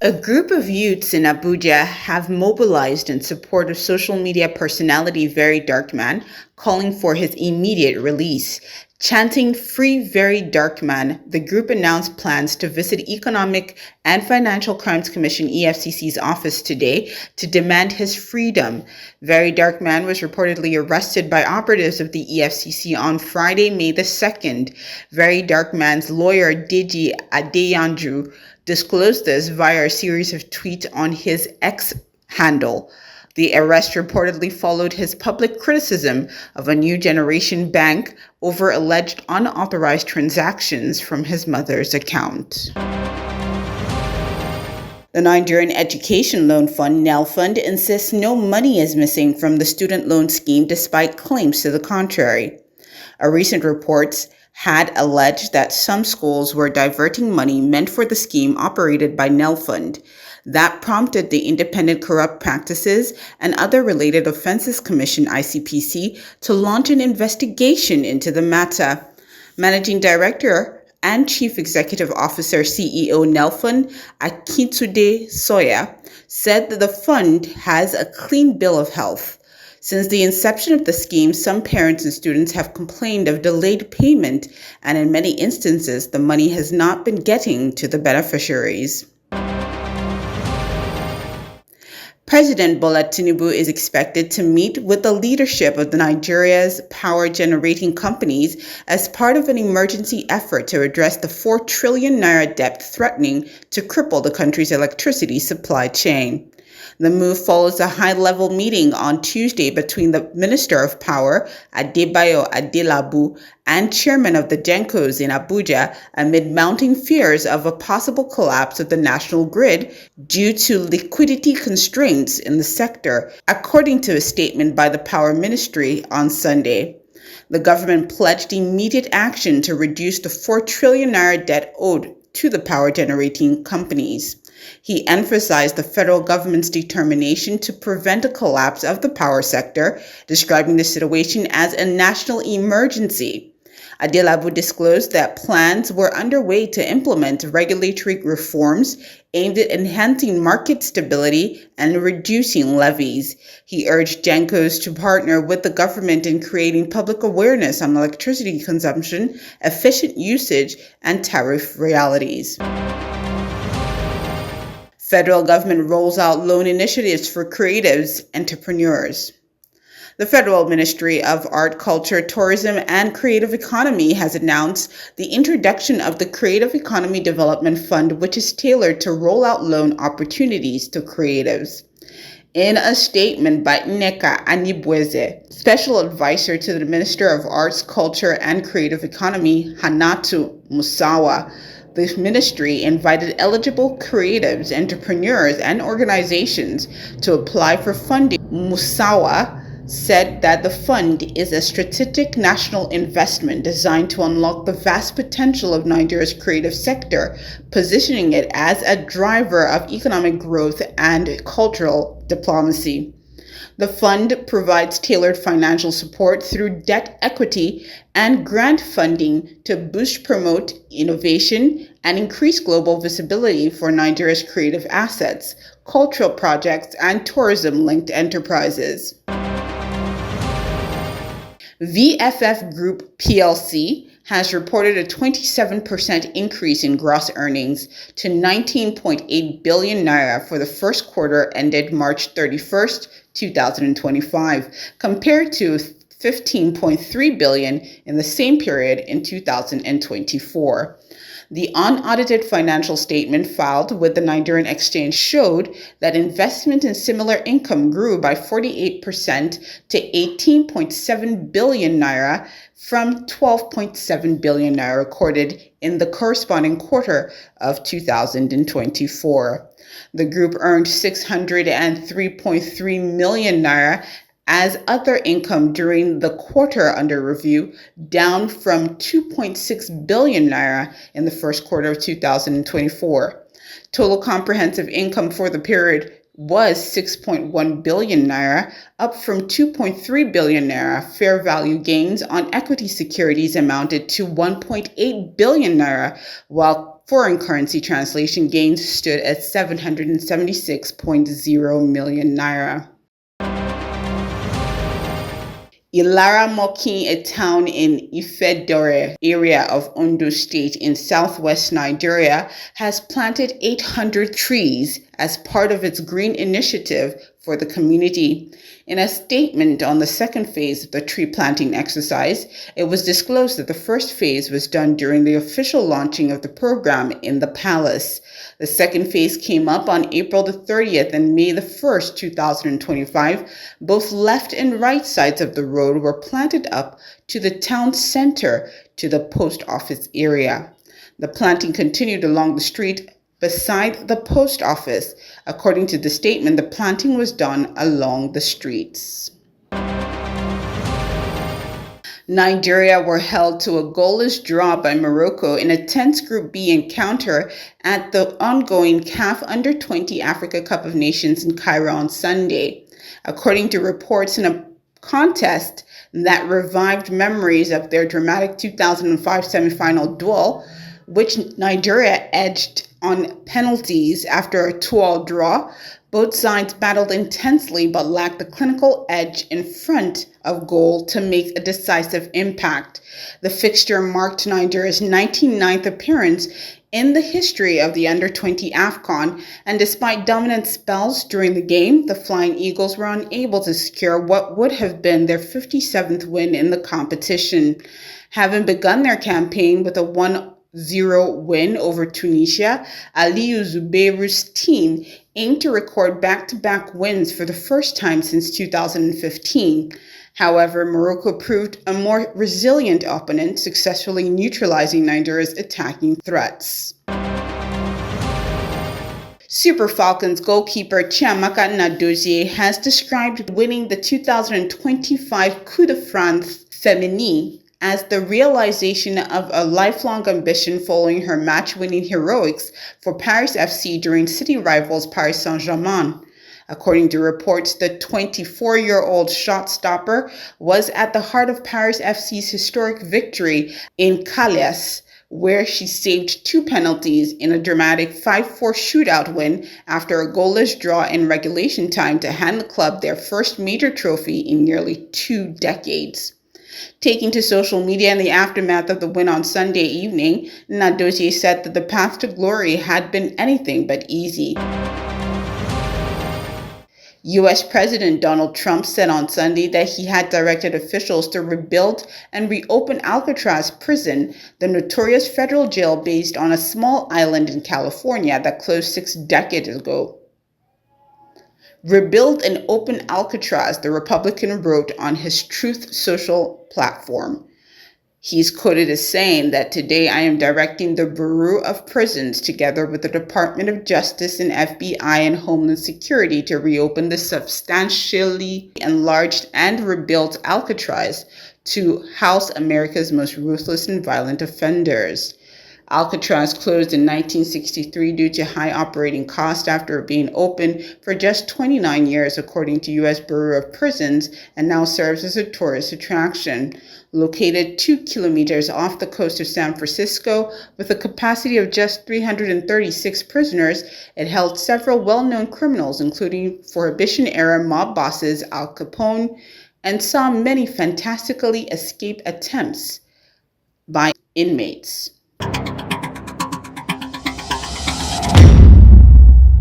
A group of youths in Abuja have mobilized in support of social media personality Very Dark Man, calling for his immediate release. Chanting Free Very Dark Man, the group announced plans to visit Economic and Financial Crimes Commission EFCC's office today to demand his freedom. Very Dark Man was reportedly arrested by operatives of the EFCC on Friday, May the 2nd. Very Dark Man's lawyer, Deji Adeyanju, disclosed this via a series of tweets on his X handle. The arrest reportedly followed his public criticism of a new generation bank over alleged unauthorized transactions from his mother's account. The Nigerian Education Loan Fund, NELFund, insists no money is missing from the student loan scheme despite claims to the contrary. A recent report had alleged that some schools were diverting money meant for the scheme operated by NELFund. That prompted the Independent Corrupt Practices and Other Related Offenses Commission, ICPC, to launch an investigation into the matter. Managing Director and Chief Executive Officer CEO NELFund, Akintunde Soya, said that the fund has a clean bill of health. Since the inception of the scheme, some parents and students have complained of delayed payment, and in many instances, the money has not been getting to the beneficiaries. President Bola Tinubu is expected to meet with the leadership of Nigeria's power generating companies as part of an emergency effort to address the 4 trillion naira debt threatening to cripple the country's electricity supply chain. The move follows a high-level meeting on Tuesday between the Minister of Power, Adebayo Adelabu, and Chairman of the GENCOs in Abuja amid mounting fears of a possible collapse of the national grid due to liquidity constraints in the sector, according to a statement by the Power Ministry on Sunday. The government pledged immediate action to reduce the 4 trillion naira debt owed to the power generating companies. He emphasized the federal government's determination to prevent a collapse of the power sector, describing the situation as a national emergency. Adelabu disclosed that plans were underway to implement regulatory reforms aimed at enhancing market stability and reducing levies. He urged GENCOs to partner with the government in creating public awareness on electricity consumption, efficient usage, and tariff realities. Federal government rolls out loan initiatives for creatives, entrepreneurs. The Federal Ministry of Art, Culture, Tourism, and Creative Economy has announced the introduction of the Creative Economy Development Fund, which is tailored to roll out loan opportunities to creatives. In a statement by Nnadozie, Special Advisor to the Minister of Arts, Culture, and Creative Economy, Hannatu Musawa, the ministry invited eligible creatives, entrepreneurs, and organizations to apply for funding. Musawa said that the fund is a strategic national investment designed to unlock the vast potential of Nigeria's creative sector, positioning it as a driver of economic growth and cultural diplomacy. The fund provides tailored financial support through debt equity and grant funding to promote innovation and increase global visibility for Nigeria's creative assets, cultural projects, and tourism-linked enterprises. VFD Group plc has reported a 27% increase in gross earnings to 19.8 billion naira for the first quarter ended March 31st, 2025, compared to 15.3 billion in the same period in 2024. The unaudited financial statement filed with the Nigerian Exchange showed that investment in similar income grew by 48% to 18.7 billion naira from 12.7 billion naira recorded in the corresponding quarter of 2024. The group earned 603.3 million naira as other income during the quarter under review, down from 2.6 billion naira in the first quarter of 2024. Total comprehensive income for the period was 6.1 billion naira, up from 2.3 billion naira. Fair value gains on equity securities amounted to 1.8 billion naira, while foreign currency translation gains stood at 776.0 million naira. Ilara-Mokin, a town in Ifedore area of Ondo State in southwest Nigeria, has planted 800 trees as part of its green initiative for the community. In a statement on the second phase of the tree planting exercise, it was disclosed that the first phase was done during the official launching of the program in the palace. The second phase came up on April the 30th and May the 1st, 2025. Both left and right sides of the road were planted up to the town center to the post office area. The planting continued along the street beside the post office. According to the statement, the planting was done along the streets. Nigeria were held to a goalless draw by Morocco in a tense Group B encounter at the ongoing CAF Under-20 Africa Cup of Nations in Cairo on Sunday. According to reports, in a contest that revived memories of their dramatic 2005 semifinal duel, which Nigeria edged on penalties after a 2-2 draw, both sides battled intensely but lacked the clinical edge in front of goal to make a decisive impact. The fixture marked Nigeria's 99th appearance in the history of the Under-20 AFCON, and despite dominant spells during the game, the Flying Eagles were unable to secure what would have been their 57th win in the competition. Having begun their campaign with a 1-0 win over Tunisia, Aliyu Zubairu's team aimed to record back-to-back wins for the first time since 2015. However, Morocco proved a more resilient opponent, successfully neutralizing Nigeria's attacking threats. Super Falcons goalkeeper Chiamaka Nnadozie has described winning the 2025 Coupe de France Féminine as the realization of a lifelong ambition following her match-winning heroics for Paris FC during city rivals Paris Saint-Germain. According to reports, the 24-year-old shot-stopper was at the heart of Paris FC's historic victory in Calais, where she saved 2 penalties in a dramatic 5-4 shootout win after a goalless draw in regulation time to hand the club their first major trophy in nearly 2 decades. Taking to social media in the aftermath of the win on Sunday evening, Nnadozie said that the path to glory had been anything but easy. U.S. President Donald Trump said on Sunday that he had directed officials to rebuild and reopen Alcatraz prison, the notorious federal jail based on a small island in California that closed 6 decades ago. Rebuild and open Alcatraz, the Republican wrote on his Truth Social platform. He's quoted as saying that today I am directing the Bureau of Prisons together with the Department of Justice and FBI and Homeland Security to reopen the substantially enlarged and rebuilt Alcatraz to house America's most ruthless and violent offenders. Alcatraz closed in 1963 due to high operating costs after being open for just 29 years, according to U.S. Bureau of Prisons, and now serves as a tourist attraction. Located 2 kilometers off the coast of San Francisco, with a capacity of just 336 prisoners, it held several well-known criminals, including Prohibition-era mob bosses Al Capone, and saw many fantastically escape attempts by inmates.